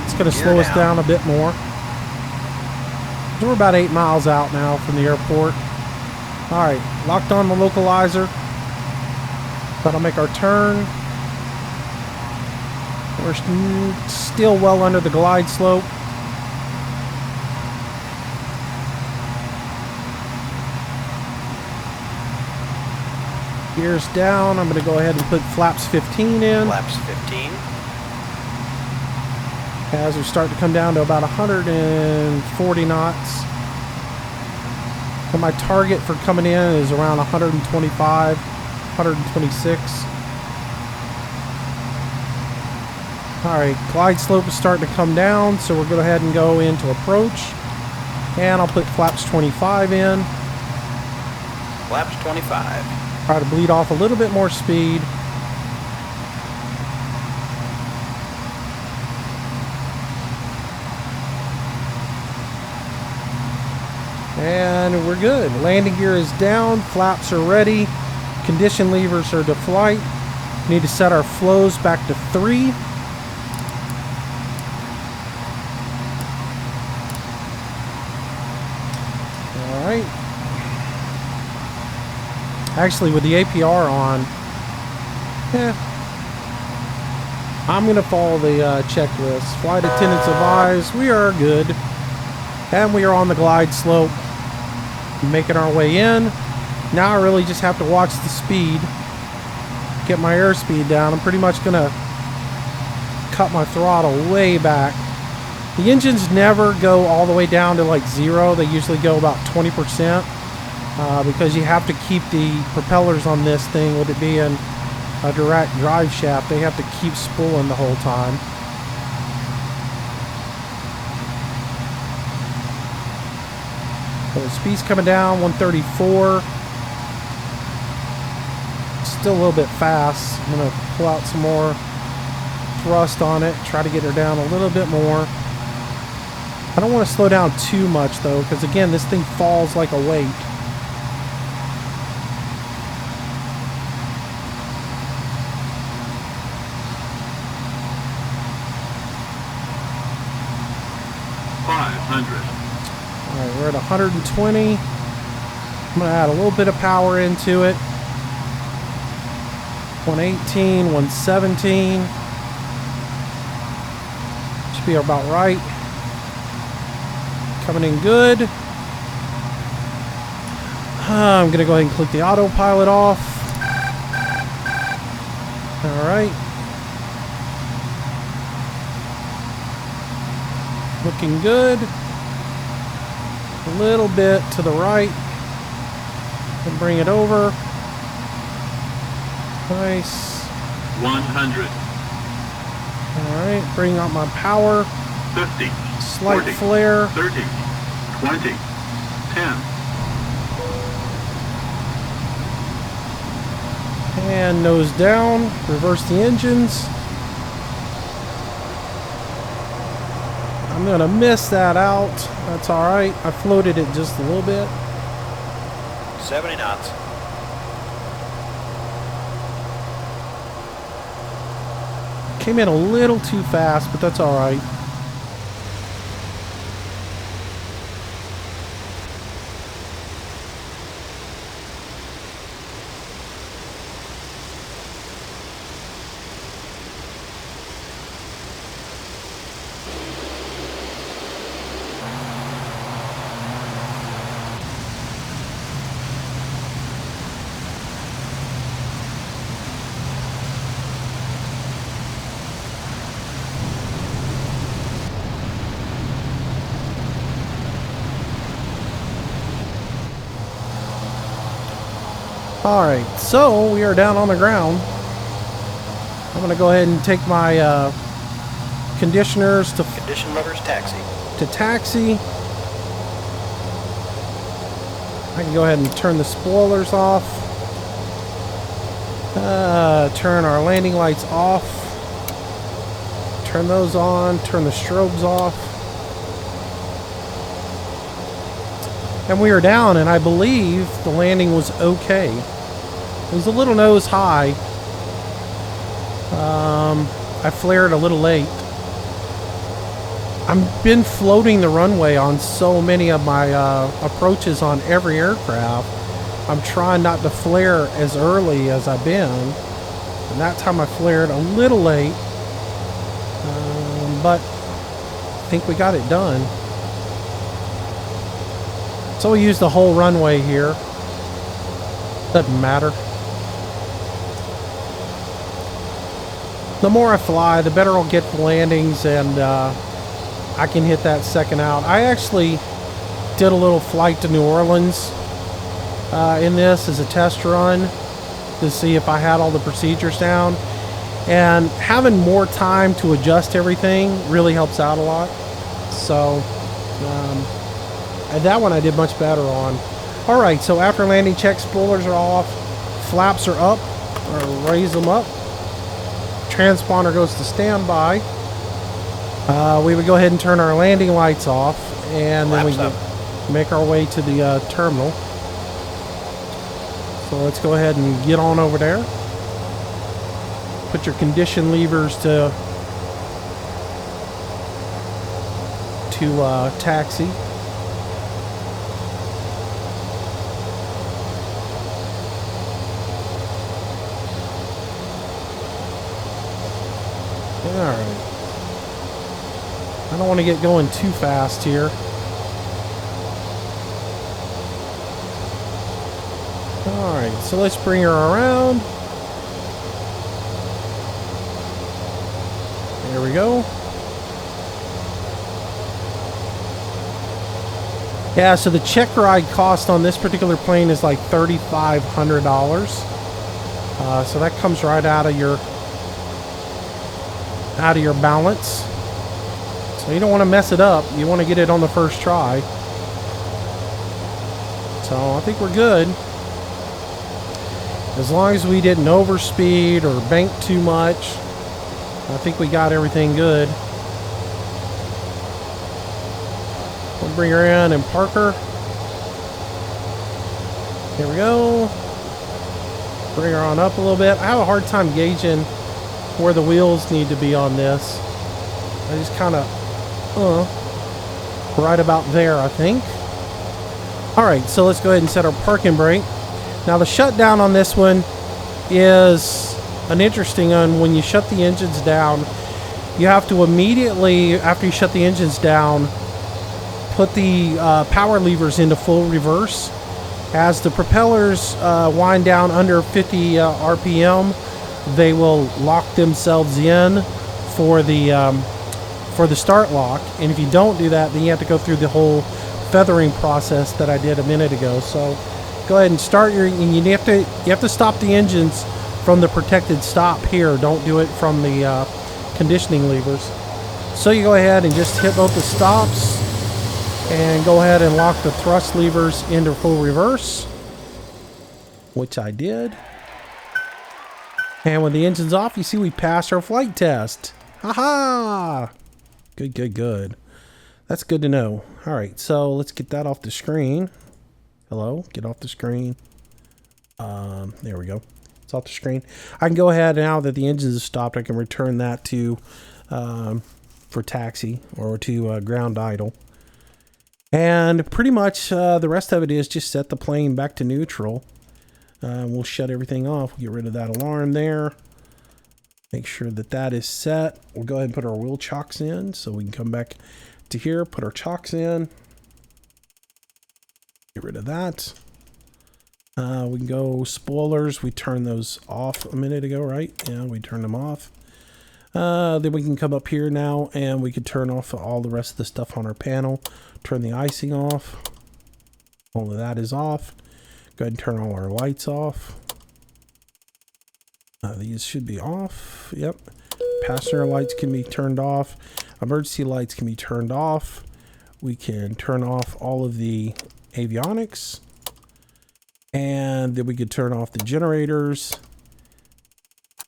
It's going to slow us down a bit more. So we're about 8 miles out now from the airport. Alright, locked on the localizer. That'll make our turn. We're still well under the glide slope. Gears down. I'm going to go ahead and put flaps 15 in. Flaps 15. As we start to come down to about 140 knots. And my target for coming in is around 125, 126. Alright, glide slope is starting to come down, so we're going to go ahead and go into approach. And I'll put flaps 25 in. Flaps 25. Try to bleed off a little bit more speed. And we're good. Landing gear is down. Flaps are ready. Condition levers are to flight. We need to set our flows back to 3. Alright. Actually, with the APR on, I'm going to follow the checklist. Flight attendants advise we are good. And we are on the glide slope. Making our way in. Now I really just have to watch the speed. Get my airspeed down. I'm pretty much going to cut my throttle way back. The engines never go all the way down to like 0. They usually go about 20%. Because you have to keep the propellers on this thing, with it being a direct drive shaft, they have to keep spooling the whole time. So the speed's coming down, 134. Still a little bit fast. I'm going to pull out some more thrust on it, try to get her down a little bit more. I don't want to slow down too much though, because again, this thing falls like a weight. Alright, we're at 120. I'm going to add a little bit of power into it. 118, 117. Should be about right. Coming in good. I'm going to go ahead and click the autopilot off. Alright. Looking good. A little bit to the right. And bring it over. Nice. 100. Alright, bring out my power. 50. Slight 40, flare. 30. 20. 10. And nose down. Reverse the engines. I'm going to miss that out. That's alright. I floated it just a little bit. 70 knots. Came in a little too fast, but that's all right. Alright, so we are down on the ground. I'm going to go ahead and take my conditioners to Condition levers taxi. taxi. I can go ahead and turn the spoilers off. Turn our landing lights off. Turn those on. Turn the strobes off. And we are down, and I believe the landing was okay. It was a little nose high. I flared a little late. I've been floating the runway on so many of my approaches on every aircraft. I'm trying not to flare as early as I've been. And that time I flared a little late. But I think we got it done. So we used the whole runway here. Doesn't matter. The more I fly, the better I'll get the landings, and I can hit that second out. I actually did a little flight to New Orleans in this as a test run to see if I had all the procedures down. And having more time to adjust everything really helps out a lot. So that one I did much better on. Alright, so after landing check, spoilers are off, flaps are up, or raise them up. Transponder goes to standby. We would go ahead and turn our landing lights off, and then we make our way to the terminal. So let's go ahead and get on over there. Put your condition levers to taxi. Alright. I don't want to get going too fast here. Alright, so let's bring her around. There we go. Yeah, so the check ride cost on this particular plane is like $3,500. So that comes right out of your balance. So you don't want to mess it up. You want to get it on the first try. So I think we're good. As long as we didn't overspeed or bank too much, I think we got everything good. We'll bring her in and park her. Here we go. Bring her on up a little bit. I have a hard time gauging where the wheels need to be on this. I just kind of right about there, I think. Alright, so let's go ahead and set our parking brake. Now the shutdown on this one is an interesting one. When you shut the engines down, you have to immediately, after you shut the engines down, put the power levers into full reverse. As the propellers wind down under 50 RPM, they will lock themselves in for the start lock. And if you don't do that, then you have to go through the whole feathering process that I did a minute ago. So go ahead and start your, and you have to stop the engines from the protected stop here. Don't do it from the conditioning levers. So you go ahead and just hit both the stops and go ahead and lock the thrust levers into full reverse, which I did. And when the engine's off, you see we passed our flight test. Haha! Good, good, good. That's good to know. All right, so let's get that off the screen. Hello, get off the screen. There we go. It's off the screen. I can go ahead now that the engine is stopped. I can return that to for taxi or to ground idle. And pretty much the rest of it is just set the plane back to neutral. We'll shut everything off. We'll get rid of that alarm there. Make sure that that is set. We'll go ahead and put our wheel chocks in so we can come back to here, put our chocks in. Get rid of that. We can go spoilers. We turned those off a minute ago, right? Yeah, we turned them off. Then we can come up here now and we can turn off all the rest of the stuff on our panel. Turn the icing off. All of that is off. Go ahead and turn all our lights off. These should be off. Yep. Passenger lights can be turned off. Emergency lights can be turned off. We can turn off all of the avionics. And then we could turn off the generators.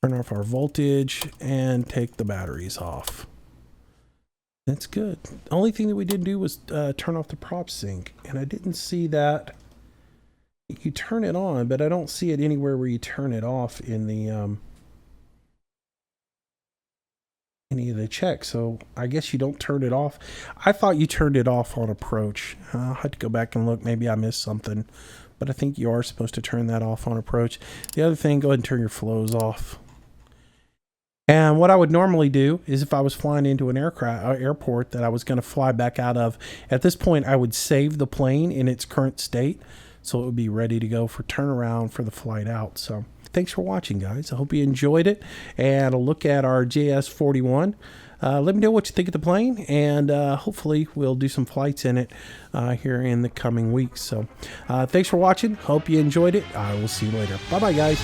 Turn off our voltage and take the batteries off. That's good. The only thing that we didn't do was turn off the prop sync, and I didn't see that. You turn it on, but I don't see it anywhere where you turn it off in the any of the checks. So I guess you don't turn it off. I thought you turned it off on approach. I'll have to go back and look. Maybe I missed something, but I think you are supposed to turn that off on approach. The other thing, go ahead and turn your flows off. And what I would normally do is if I was flying into an airport that I was going to fly back out of, at this point I would save the plane in its current state so it would be ready to go for turnaround for the flight out. So thanks for watching, guys. I hope you enjoyed it, and a look at our JS41. Let me know what you think of the plane, and hopefully we'll do some flights in it here in the coming weeks. So thanks for watching. Hope you enjoyed it. I will see you later. Bye-bye, guys.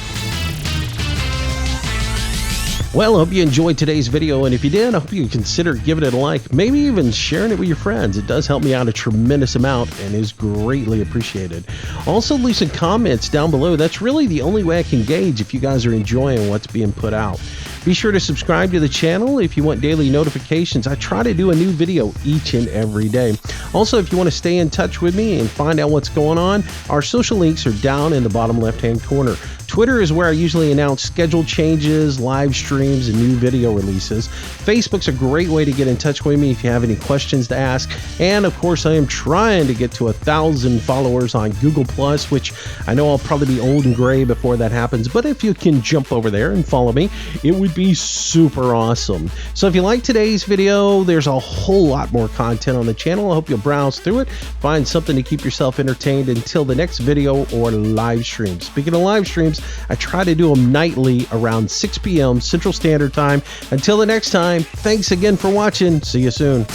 Well, I hope you enjoyed today's video, and if you did, I hope you consider giving it a like, maybe even sharing it with your friends. It does help me out a tremendous amount and is greatly appreciated. Also, leave some comments down below. That's really the only way I can gauge if you guys are enjoying what's being put out. Be sure to subscribe to the channel if you want daily notifications. I try to do a new video each and every day. Also, if you want to stay in touch with me and find out what's going on, our social links are down in the bottom left-hand corner. Twitter is where I usually announce schedule changes, live streams, and new video releases. Facebook's a great way to get in touch with me if you have any questions to ask. And of course, I am trying to get to 1,000 followers on Google+, which I know I'll probably be old and gray before that happens. But if you can jump over there and follow me, it would be super awesome. So if you like today's video, there's a whole lot more content on the channel. I hope you'll browse through it, find something to keep yourself entertained until the next video or live stream. Speaking of live streams, I try to do them nightly around 6 p.m. Central Standard Time. Until the next time, thanks again for watching. See you soon.